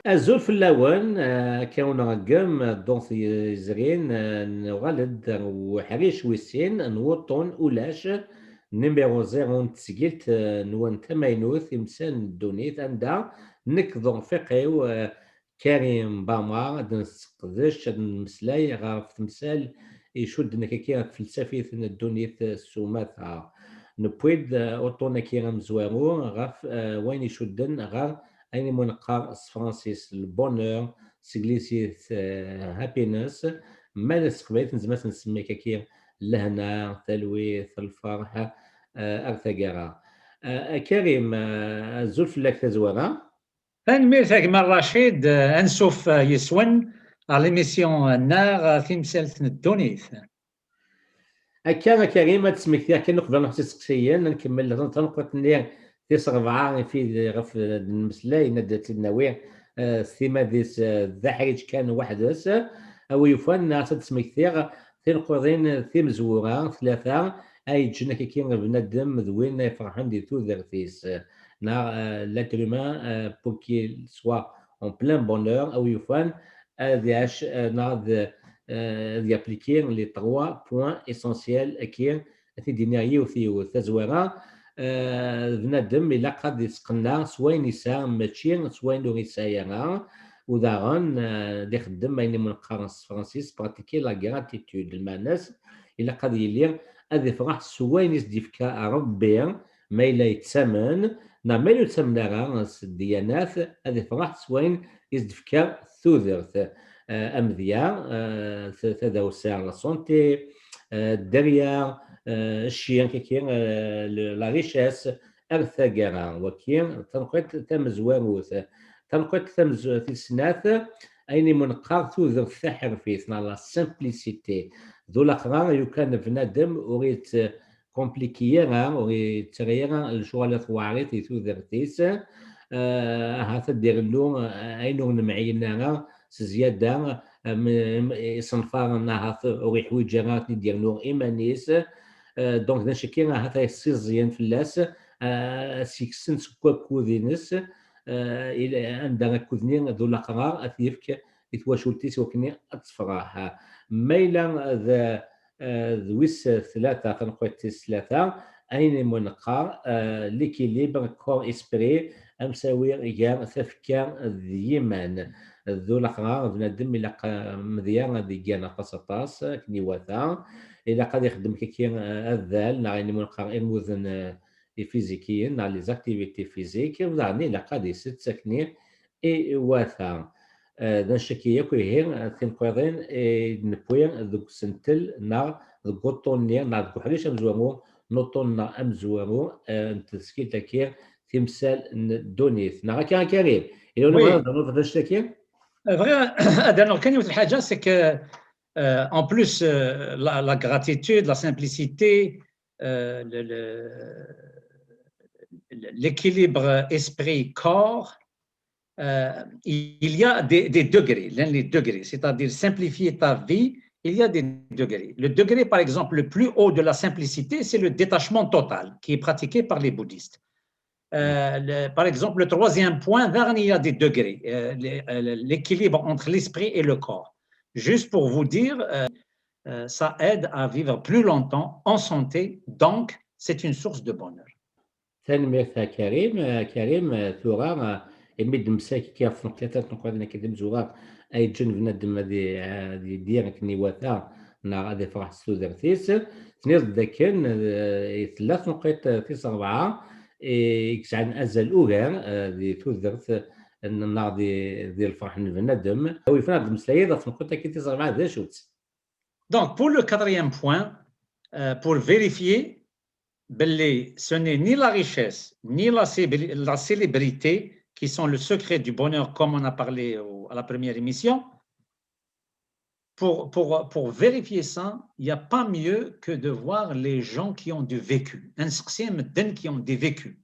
Azul fell-awen, كون غنقم الدونس يزرين نغلد وحريش ويسين نوطن ولاش نيميرو زيرو نتسجيلت نوان تماينوث إمسان الدونيت عندها نكضو فيقيو كريم باما نسقدش نمسلاي غاف تمثال يشد نكاكي فلسفية الدونيت السوماتها نبويد أوطونا كي غمزوارو غاف وين يشدن غاف أين منقار فرانسيس البونور سيغليسيس هابينس ماذا سقبيت نزمات نسمي كي الهنا ثلويث الفرح ارثقرا كريم زلف لك تزورا تنميرتك من رشيد أنسوف يسون على ليميسيون النار في مسلسل الدونيث. كان كريم تسميك فيها كي نقدر نحسي سقسيا نكمل تنقط نير تيس ربعة في غف المسلاي ندت النوير ثيما ديس ذحرج كان وحدس أو يفن ناس تسميك فيها تنقضين ثيم زورا ثلاثة أي جنة كي بندم ذوين يفرحان دي تو ذرفيس نا لاترما بوكي سوا en plein bonheur أو يفن ذاش نا d'y appliquer les 3 points essentiels qui دينايو في تزويرة بنادم إلا قد يسقنا سواين يسا ماشي سواين دو يسايرا وداغن دي خدم بين من قرص فرانسيس براتيكي لا غراتيتود الماناس إلا قد يلي هذا فرح سواين يسديفكا ربي ما إلا يتسمن ما إلا يتسمن راس الديانات هذا فرح سواين يسديفكا ثوذرث أمذيا تداوسا لا سونتي الدريا الشيان كي لا ريشيس ارثاكرا وكين تنقيت تمزواروث تنقيت في السنات اين منقار ذو الثحر في لا سامبليسيتي ذو الاخرى يكان بنادم اريد كومبليكيرا اريد تغيير الشغل ثواريت ذو ذرتيس هذا دير له اين نمعينا زياده صنفار نهار وري حويجات ندير له ايمانيس دونك دا شكينا هذا السيزيان في اللاس سيكسن سكوا كوذينس الى عندنا كوذنين ذو الاقرار اثيفك يتواشولتي سوكني اتصفراها ميلا ذا ذويس ثلاثه تنقيت ثلاثه اين منقار ليكيليبر كور اسبري امساوي غير تفكير اليمن ذو الاقرار بنادم الى مذيان ديانا قصطاس كنيواتا إلا قد يخدم كي الذال يعني منقر الموزن فيزيكيين على لي زاكتيفيتي فيزيك يعني إلا قد يسد سكني إي واثا نشكي كويهين تنقضين نبوين ذوك سنتل نا ذوك غوطونيا نا ذوك حريش أمزوامو نوطونا أمزوامو نتسكي تكير تمثال دونيث نا كان كريم إلا نبغى نشتكي هذا كان الحاجة سي كو en plus, la gratitude, la simplicité, l'équilibre esprit-corps, il y a des degrés, les degrés, c'est-à-dire simplifier ta vie, il y a des degrés. Le degré, par exemple, le plus haut de la simplicité, c'est le détachement total qui est pratiqué par les bouddhistes. Par exemple, le troisième point, il y a des degrés, l'équilibre entre l'esprit et le corps. Juste pour vous dire, ça aide à vivre plus longtemps en santé, donc c'est une source de bonheur. تنمية كريم ثورة يمد مساكي كيف ثلاثة نقعد كذا زوار أي جن بنادم هذه ديالك نيواتا نا غادي فرح سوزرتيس تنيض ذاكن ثلاث نقيط تيس أربعة يكسعن أزل أوغان دي توذرت النار دي الفرح بنادم أو يفنادم سلايدة في نقطة كي تيس أربعة ذا شوت. Donc pour le quatrième point, pour vérifier ce n'est ni la richesse, ni la célébrité qui sont le secret du bonheur, comme on a parlé à la première émission. Pour vérifier ça, il n'y a pas mieux que de voir les gens qui ont du vécu, qui ont des vécus.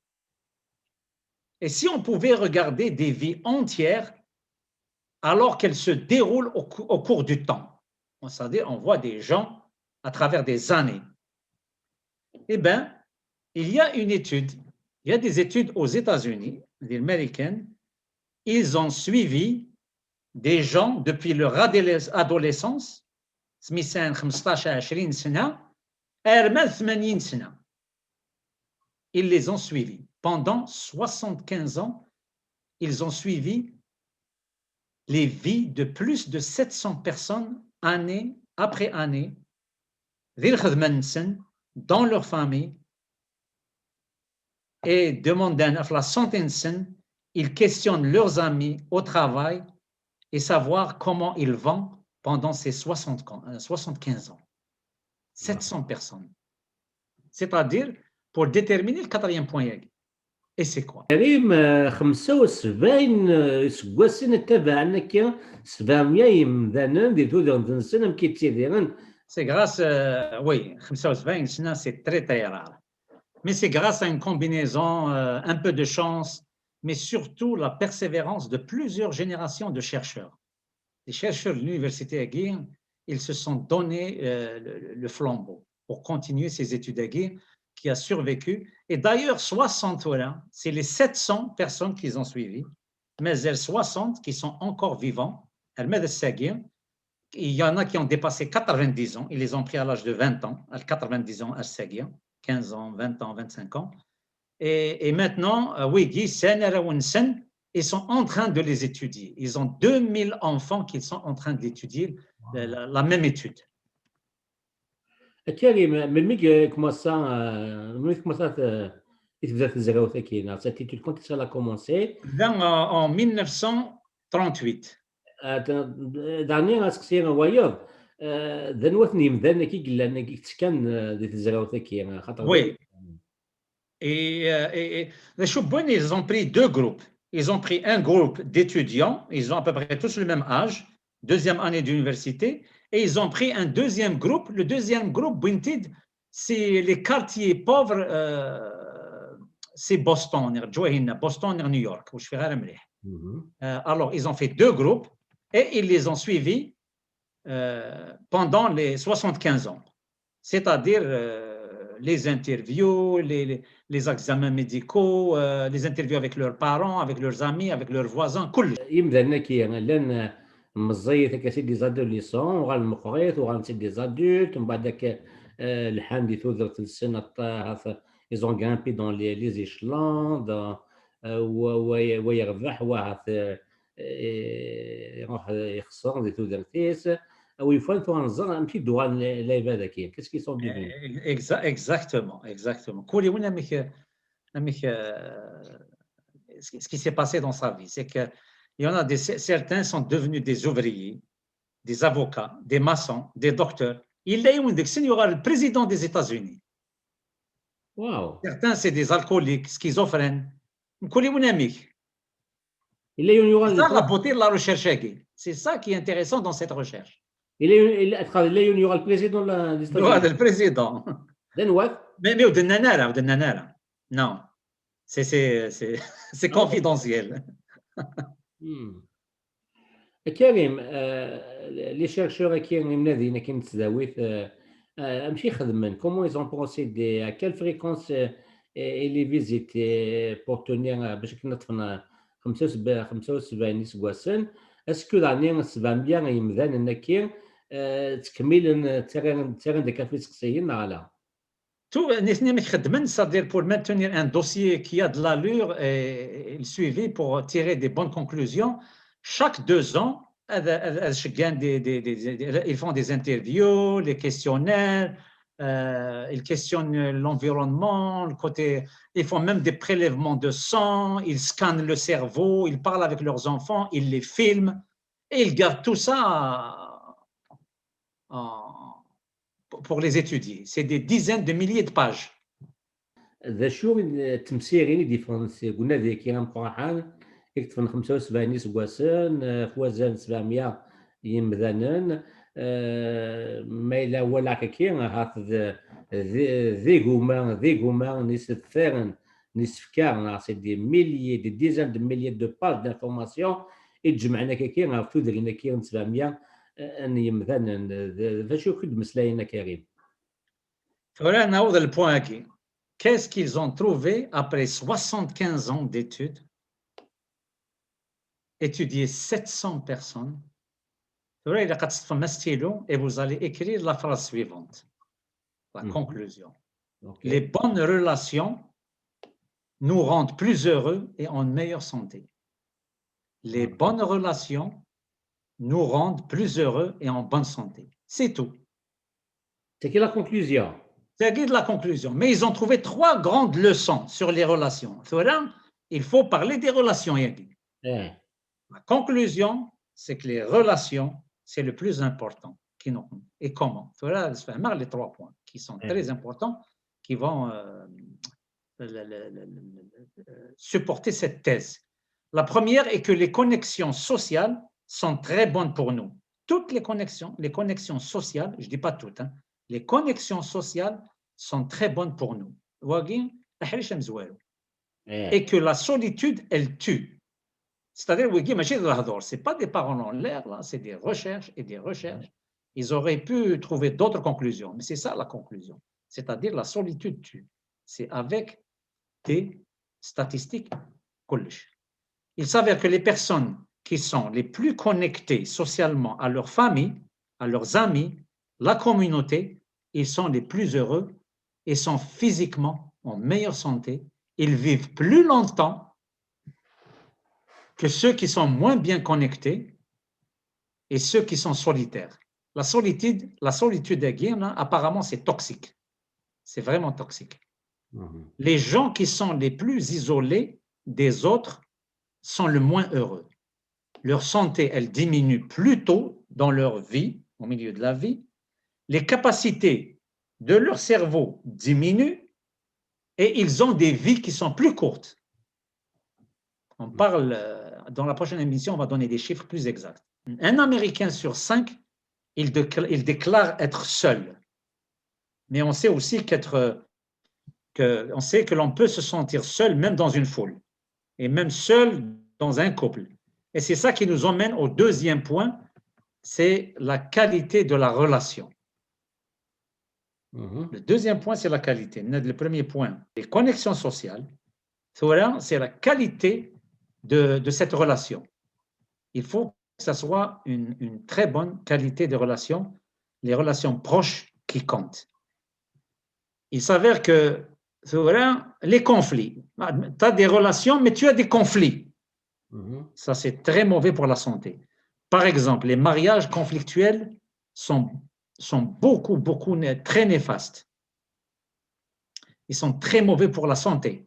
Et si on pouvait regarder des vies entières alors qu'elles se déroulent au cours du temps, c'est-à-dire on voit des gens à travers des années. Eh bien, il y a une étude, il y a des études aux États-Unis, des américaines, ils ont suivi des gens depuis leur adolescence, سميتها 15 20 سنة أرمل 80 سنة. Ils les ont suivis. Pendant 75 ans, ils ont suivi les vies de plus de 700 personnes, année après année, dans leur famille, et demandent la centaine, ils questionnent leurs amis au travail et savoir comment ils vont pendant ces 75 ans. 700 personnes. C'est-à-dire, pour déterminer le quatrième point. Et c'est quoi? كريم 75 سكواسن تابعنا كي 700 يمدانن دي تودر سنة كيتيديرن. C'est grâce, oui, 75 سنة, c'est très très rare. Mais c'est grâce à une combinaison, un peu de chance, mais surtout la persévérance de plusieurs générations de chercheurs. Les chercheurs de l'université Aguirre, ils se sont donné le flambeau pour continuer ces études Aguirre, qui a survécu. Et d'ailleurs, 60, voilà, c'est les 700 personnes qu'ils ont suivies, mais elles 60 qui sont encore vivants. Il y en a qui ont dépassé 90 ans, ils les ont pris à l'âge de 20 ans, à 90 ans à Seguir, 15 ans, 20 ans, 25 ans. Et maintenant, oui, ils sont en train de les étudier. Ils ont 2000 enfants qui sont en train d'étudier la même étude. كريم ملي كوماسا تبدا الزراوه كاينه ساتي تو كنت سا لا كومونسي En 1938. داني غاسكسي وايض ذنوات نيمدان كي قلنا كي كان ديك الزراوه كاينه خاطر Oui. Et les Choubouines, ils ont pris deux groupes. Ils ont pris un groupe d'étudiants, ils ont à peu près tous le même âge, deuxième année d'université, et ils ont pris un deuxième groupe. Le deuxième groupe, Bintid, c'est les quartiers pauvres, c'est Boston, Boston et New York. Alors, ils ont fait deux groupes et ils les ont suivis pendant les 75 ans. C'est-à-dire les interviews, les examens médicaux, les interviews avec leurs parents, avec leurs amis, avec leurs voisins, كل. يمدلنا كي لان مزيت هكا سيدي زادوليسون وغالمقريت وغنسيد دي زادولت ومن بعد داك الحام دي ثوذرت السنة ils ont grimpé dans les échelons ويربح واحد يروح يخسر دي ثوذرتيس ويفوتوا نظر un petit droit là هذاك qu'est-ce qu'ils sont devenus exactement كولي وين نمك ce qui s'est passé dans sa vie, c'est que il y en a certains sont devenus des ouvriers, des avocats, des maçons, des docteurs. Il y aura le président des États-Unis. Wow. Certains, c'est des alcooliques, schizophrènes. Il y aura la beauté de la recherche. C'est ça qui est intéressant dans cette recherche. Il y aura le président des États-Unis. Le président. Then what? Mais non. C'est confidentiel. كريم les chercheurs qui منادين كاين تداويت ماشي خدمن comment ils ont procédé à quelle fréquence et les visites pour tenir باش كنا طفنا 75 سكواسن اسكو لاني 700 يمدان انك تكمل تيران ديك الفيسكسيين على Tout, c'est-à-dire pour maintenir un dossier qui a de l'allure et le suivi pour tirer des bonnes conclusions. Chaque 2 ans, ils font des interviews, les questionnaires, ils questionnent l'environnement, le côté, ils font même des prélèvements de sang, ils scannent le cerveau, ils parlent avec leurs enfants, ils les filment et ils gardent tout ça pour les étudier. C'est des dizaines de milliers de pages. ذا شو التمثيلين ديفرنسي قلنا ذيك كيرام قرحان يكتفن 75 سكواسن فوازان 700 يمذانن ما إلا ولا كاين هاف ذي غوما نسفرن نسفكارن سي دي ميليي دي ديزان دو ميليي دو باج دانفورماسيون يتجمعنا كاين هاف تودرينا كاين 700 ان يمذانن فاشو كد مسلاينا كريم. Voilà, نعود للبوان كي. Qu'est-ce qu'ils ont trouvé après 75 ans d'études? étudier 700 personnes. Et vous allez écrire la phrase suivante, la conclusion. Okay. Les bonnes relations nous rendent plus heureux et en meilleure santé. Les bonnes relations nous rendent plus heureux et en bonne santé. C'est tout. C'est qui la conclusion? C'est la conclusion. Mais ils ont trouvé 3 grandes leçons sur les relations. Il faut parler des relations. Yeah. La conclusion, c'est que les relations, c'est le plus important. Et comment? Les 3 points qui sont très importants, qui vont supporter cette thèse. La première est que les connexions sociales sont très bonnes pour nous. Toutes les connexions sociales, je ne dis pas toutes, hein, les connexions sociales sont très bonnes pour nous. Et que la solitude, elle tue. C'est-à-dire, ce n'est pas des paroles en l'air, là, c'est des recherches et des recherches. Ils auraient pu trouver d'autres conclusions, mais c'est ça la conclusion. C'est-à-dire, la solitude tue. C'est avec des statistiques. Il s'avère que les personnes qui sont les plus connectées socialement à leur famille, à leurs amis, la communauté, ils sont les plus heureux et sont physiquement en meilleure santé. Ils vivent plus longtemps que ceux qui sont moins bien connectés et ceux qui sont solitaires. La solitude apparemment, c'est toxique. C'est vraiment toxique. Les gens qui sont les plus isolés des autres sont le moins heureux. Leur santé, elle diminue plus tôt dans leur vie, au milieu de la vie. Les capacités de leur cerveau diminuent et ils ont des vies qui sont plus courtes. On parle, dans la prochaine émission, on va donner des chiffres plus exacts. Un Américain sur 5, il déclare être seul. Mais on sait aussi on sait que l'on peut se sentir seul même dans une foule et même seul dans un couple. Et c'est ça qui nous emmène au deuxième point, c'est la qualité de la relation. Le deuxième point, c'est la qualité. Le premier point, les connexions sociales. C'est la qualité de cette relation. Il faut que ça soit une très bonne qualité de relation, les relations proches qui comptent. Il s'avère que les conflits, tu as des relations, mais tu as des conflits. Ça, c'est très mauvais pour la santé. Par exemple, les mariages conflictuels sont beaucoup, très néfastes. Ils sont très mauvais pour la santé.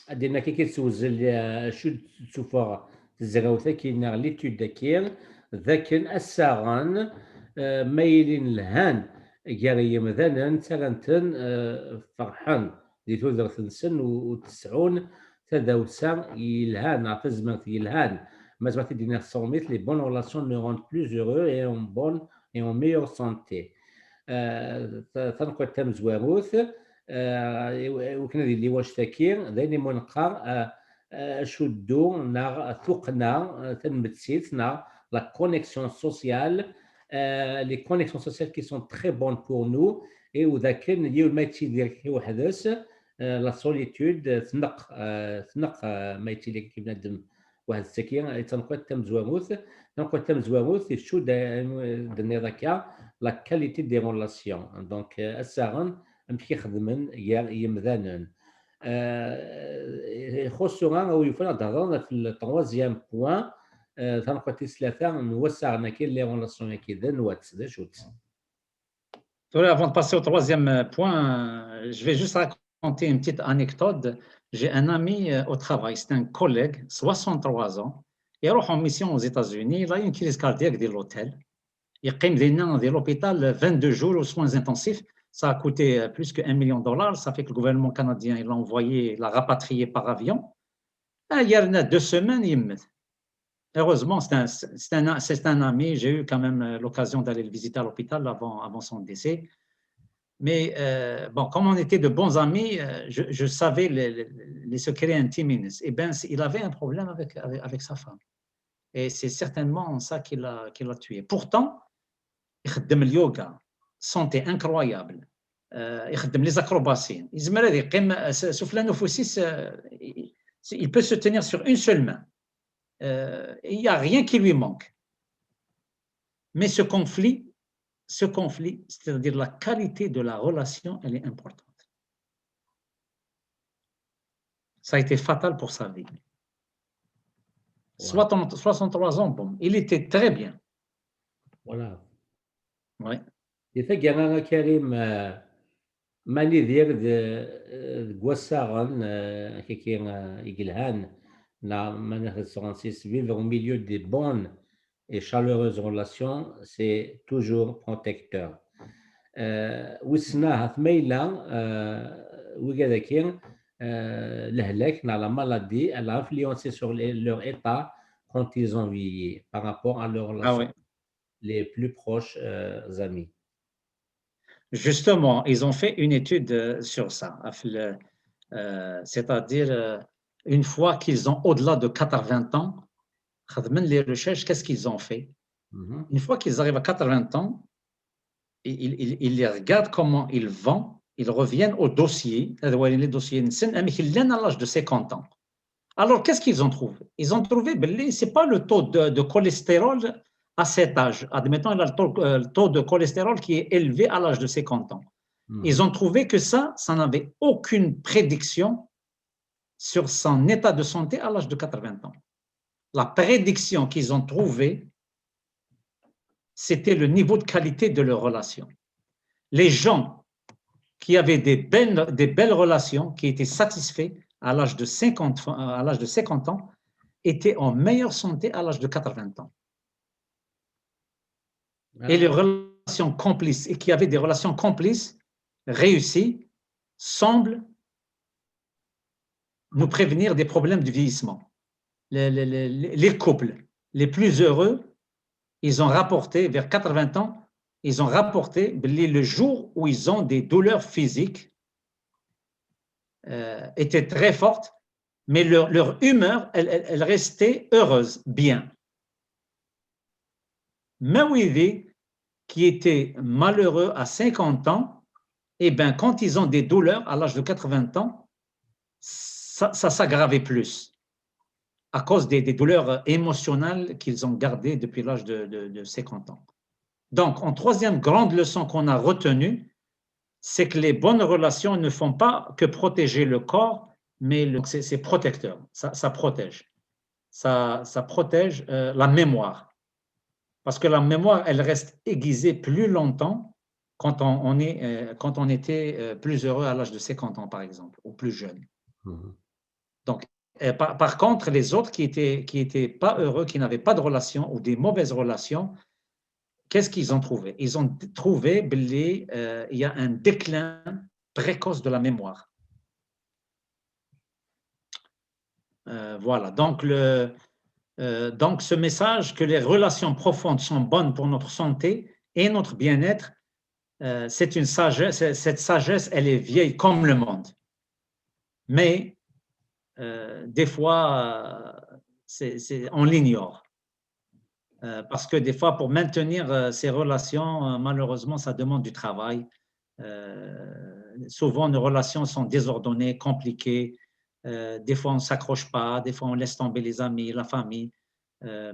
عندنا كي كيتسوزل شو تشوفوا الزراوثه كاين ليتود داكير ذاك الساغان مايلين الهان جاري مثلا ترنتن فرحان دي تودر ثنسن وتسعون تداوسا يلهان عفزمت يلهان ما زعما تدينا الصوميت لي بون ريلاسيون نو روند بلوز هورو اي اون بون اي اون ميور سانتي تنقل تم زواروث وكنا اللي واش تاكير دايني منقر شدو نا ثقنا تنمتسيتنا لا كونيكسيون سوسيال لي كونيكسيون سوسيال كي سون تري بون بور نو اي وذا كان اليوم ما تيدير كي وحدث لا سوليتود ثنق ما يتيدير كي بنادم واحد السكين تنقل تم زواروث شو درنا ذاك لا كاليتي دي ريلاسيون دونك الساغن مشي خدمن يمذانن خصوصا او يفرض ضرورة في التروازيام بوان تنقل ثلاثة نوسعنا كاين لي ريلاسيون كذا نوات شوت. Avant de passer au troisième point, je vais juste raconter une petite anecdote. J'ai un ami au travail, c'est un collègue, 63 ans, il est en mission aux États-Unis, il a eu une crise cardiaque de l'hôtel. Il est à l'hôpital 22 jours aux soins intensifs. Ça a coûté plus que $1 million. Ça fait que le gouvernement canadien l'a envoyé, l'a rapatrié par avion. Il y a 2 semaines, il meurt. Heureusement, c'est un ami. J'ai eu quand même l'occasion d'aller le visiter à l'hôpital avant son décès. Mais bon, comme on était de bons amis, je savais les secrets intimes. Et bien, il avait un problème avec sa femme. Et c'est certainement ça qui l'a tué. Pourtant, il fait le yoga, santé incroyable. Il fait les acrobaties. Il se met à dire, Il peut se tenir sur une seule main. Il n'y a rien qui lui manque. Mais ce conflit, c'est-à-dire la qualité de la relation, elle est importante. Ça a été fatal pour sa vie. 63 ans, bon, il était très bien. Voilà. Ouais. يفكر أنا كريم ماني ديال Guasaran, qui Igilhan, na Manifestance, vivre au milieu des bonnes et chaleureuses relations, c'est toujours protecteur. وسناها ثميلة وكذاك الهلاك la maladie, elle a influencé sur leur état quand ils ont vieilli par rapport à leurs relations les plus proches amis. Justement, ils ont fait une étude sur ça, c'est-à-dire une fois qu'ils ont au-delà de 80 ans, les recherches, qu'est-ce qu'ils ont fait? Une fois qu'ils arrivent à 80 ans, ils les regardent comment ils vont, ils reviennent au dossier, les dossiers, à l'âge de 50 ans. Alors, qu'est-ce qu'ils ont trouvé? Ils ont trouvé que ce n'est pas le taux de cholestérol à cet âge. Admettons, il a le taux de cholestérol qui est élevé à l'âge de 50 ans. Ils ont trouvé que ça n'avait aucune prédiction sur son état de santé à l'âge de 80 ans. La prédiction qu'ils ont trouvée, c'était le niveau de qualité de leur relation. Les gens qui avaient des belles relations, qui étaient satisfaits à l'âge de 50 ans, étaient en meilleure santé à l'âge de 80 ans. Et les relations complices, et qui avaient des relations complices réussies, semblent nous prévenir des problèmes de vieillissement. Les couples les plus heureux, ils ont rapporté, vers 80 ans, ils ont rapporté le jour où ils ont des douleurs physiques étaient très fortes, mais leur humeur, elle restait heureuse, bien. Mawidi, qui était malheureux à 50 ans, eh bien, quand ils ont des douleurs à l'âge de 80 ans, ça s'aggravait plus à cause des douleurs émotionnelles qu'ils ont gardées depuis l'âge de 50 ans. Donc, en troisième grande leçon qu'on a retenue, c'est que les bonnes relations ne font pas que protéger le corps, mais c'est protecteur, ça protège. Ça protège la mémoire. Parce que la mémoire, elle reste aiguisée plus longtemps quand on était plus heureux à l'âge de 50 ans, par exemple, ou plus jeune. Donc, par contre, les autres qui étaient pas heureux, qui n'avaient pas de relation ou des mauvaises relations, qu'est-ce qu'ils ont trouvé? Ils ont trouvé qu'il y a un déclin précoce de la mémoire. Voilà, donc ce message que les relations profondes sont bonnes pour notre santé et notre bien-être, c'est une sagesse. Cette sagesse, elle est vieille comme le monde. Mais des fois, on l'ignore. Parce que des fois, pour maintenir ces relations, malheureusement, ça demande du travail. Souvent, nos relations sont désordonnées, compliquées. Des fois, on ne s'accroche pas. Des fois, on laisse tomber les amis, la famille,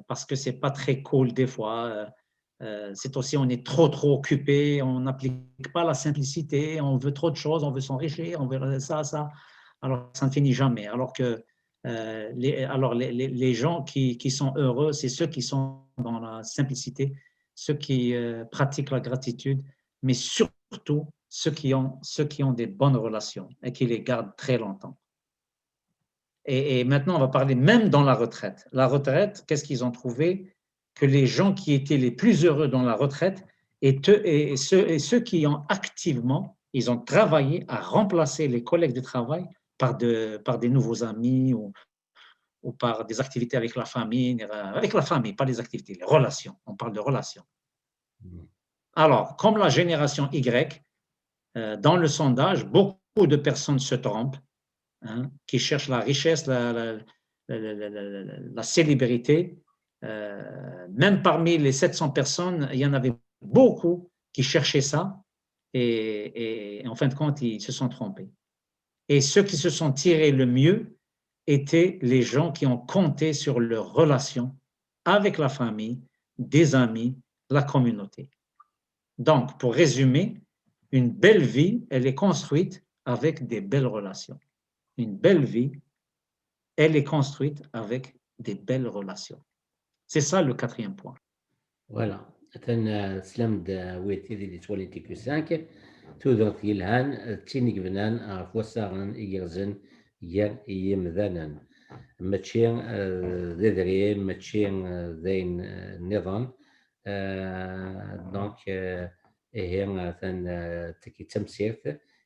parce que ce n'est pas très cool des fois. C'est aussi, on est trop occupé. On n'applique pas la simplicité. On veut trop de choses. On veut s'enrichir. On veut ça. Alors, ça ne finit jamais. Alors que les gens qui sont heureux, c'est ceux qui sont dans la simplicité, ceux qui pratiquent la gratitude, mais surtout ceux qui ont des bonnes relations et qui les gardent très longtemps. Et maintenant, on va parler même dans la retraite. La retraite, qu'est-ce qu'ils ont trouvé? Que les gens qui étaient les plus heureux dans la retraite et ceux qui ont activement, ils ont travaillé à remplacer les collègues de travail par des nouveaux amis ou par des activités avec la famille, pas des activités, les relations, on parle de relations. Alors, comme la génération Y, dans le sondage, beaucoup de personnes se trompent, qui cherchent la richesse, la célébrité. Même parmi les 700 personnes, il y en avait beaucoup qui cherchaient ça et en fin de compte, ils se sont trompés. Et ceux qui se sont tirés le mieux, étaient les gens qui ont compté sur leurs relations avec la famille, des amis, la communauté. Donc, pour résumer, une belle vie, elle est construite avec des belles relations. Une belle vie, elle est construite avec des belles relations. C'est ça le quatrième point. Voilà. Atan slam da weti di twaliti kusank tudert yelhan tinik bnan ɣef wasaɣen igerrzen gar yimdanen ماشي د adrim ماشي d ayen nniḍen دونك ihi atan taki d tamsirt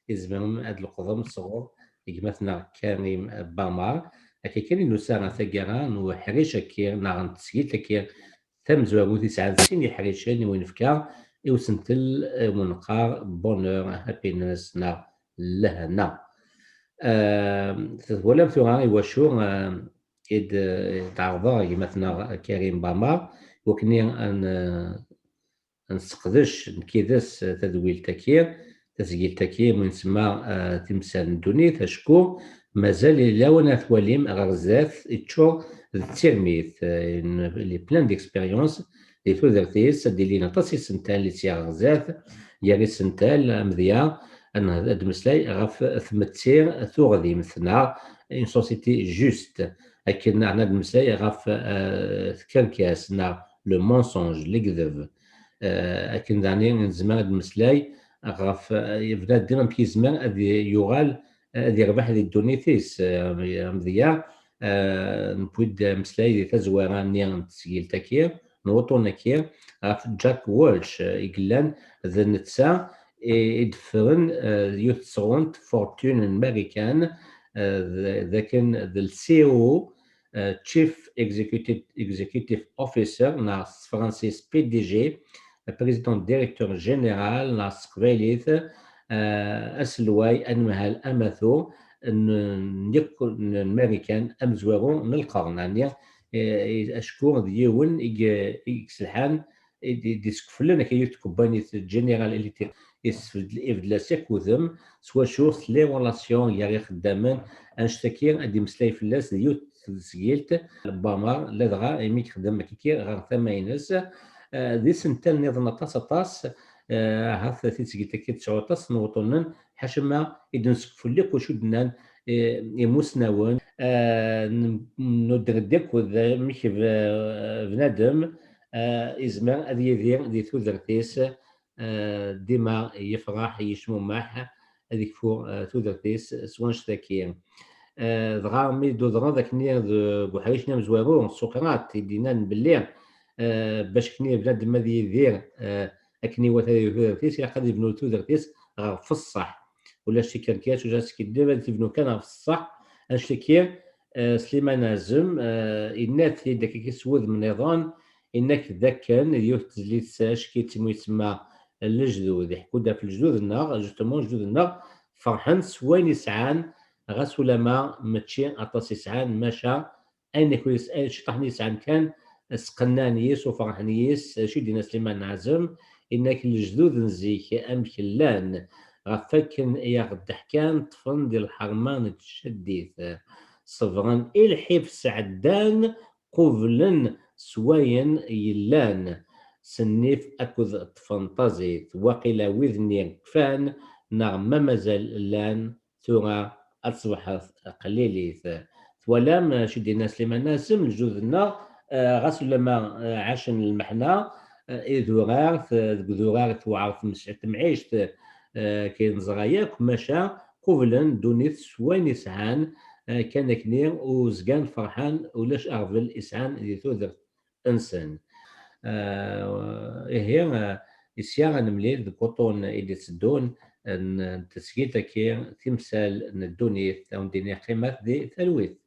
izemren ad leqḍen sɣur gma-tneɣ Karim Bamar akka kan inusa ɣer taggara n uḥric akki neɣ n tesgilt akki tamezwagut yesɛan sin iḥricen i wen-nefka i usentel wenqar bonheur happiness neɣ lehna. Twalam tura iwacu i d-tɛerḍeɣ gma-tneɣ Karim Bamar wakken nseqdec nkides tadwilt-aki tasgilt-aki win tsemma timsal n ddunit acku mazal lawan ad twalim ɣer sdat yeččur d tirmit li plein d'expérience di tudert-is ad ilin aṭas isental i tt-yaɣ ɣer sdat gar isental amedya ad meslay ɣef tmetti tuɣdimt neɣ une société juste akken ad meslay ɣef tkerkas neɣ le mensonge lekdeb akken daɣni nezmer ad meslay ɣef bnadem amek yezmer ad yuɣal ad yerbeḥ di ddunit-is amedya newwi-d meslay di tazwara-nni n tesgilt-aki n wuṭṭun-aki ɣef Jack Welch i yellan d netta i d-ffren yiwet tesɣunt Fortune American dakken d CEO Chief Executive Officer neɣ s tefransist PDG Président Directeur Général neɣ s teqbaylit aselway anemhal amathu n American amezwaru n lqern yani acku d yiwen i yesselḥan d-iskeflen akka yiwet tkumpanit General Electric ifdel-as yak udem s wacu tli relasyon gar ixeddamen annect-aki ad imeslay fell-as d yiwet tesgilt Bamar ladɣa imi yexdem akkiki ɣer tama-ines d isental-nniḍen aṭas ɣef tisgilt-aki tesɛu aṭas n wuṭṭunen ḥacama i d-nsekfel akk wacu d-nnan imusnawen nuddred akk d amek bnadem izmer ad yidir di tudert-is dima yefṛaḥ yecmumeḥ ad ikfu tudert-is s wanect-aki. Dɣa mi d-udɣen dakni deg uḥric-nni amezwaru Suqrat i d-innan belli bash kni bnadem ad yidir akken iwata di tudert-is ilaq ad ibnu tudert-is ɣef ṣṣeḥ ulac tikerkas ulac skiddeb ad tibnu kan ɣef ṣṣeḥ annect-aki Sliman Azem inna-t-id akkiki s wudem-nniḍen innak dakken yiwet tezlit acki yetsemma lejdud iḥekku-d ɣef lejdud-nneɣ justement lejdud-nneɣ ferḥen s wayen yesɛan ɣas ulama mačči aṭas yesɛan maca ayen cṭaḥ-nni yesɛan kan sqennan yes u ferḥen yes acu d-inna Sliman Azem innak lejdud n zik amek llan ɣef wakken i aɣ-d-ḥkan ṭṭfen di lḥerma n tjaddit ṣebren i lḥif sɛeddan qublen s wayen yellan sennif akked tfenṭazit waqila wid-nni kfan neɣ ma mazal llan tura ad ṣebḥet qlilit. Twalam acu d-inna Sliman Azem lejdud-nneɣ ɣas ulama ɛacen lmeḥna idurar deg udurar tewɛer temɛict kay neẓra yakk maca qublen ddunit s wayen yesɛan kan akni u zgan ferḥan ulac aɣbel yesɛan di tudert-nsen. Ihi isya ad nemlil deg wuṭṭun i d-itteddun n tesgilt-aki timsal n ddunit awndin qimat di talwit.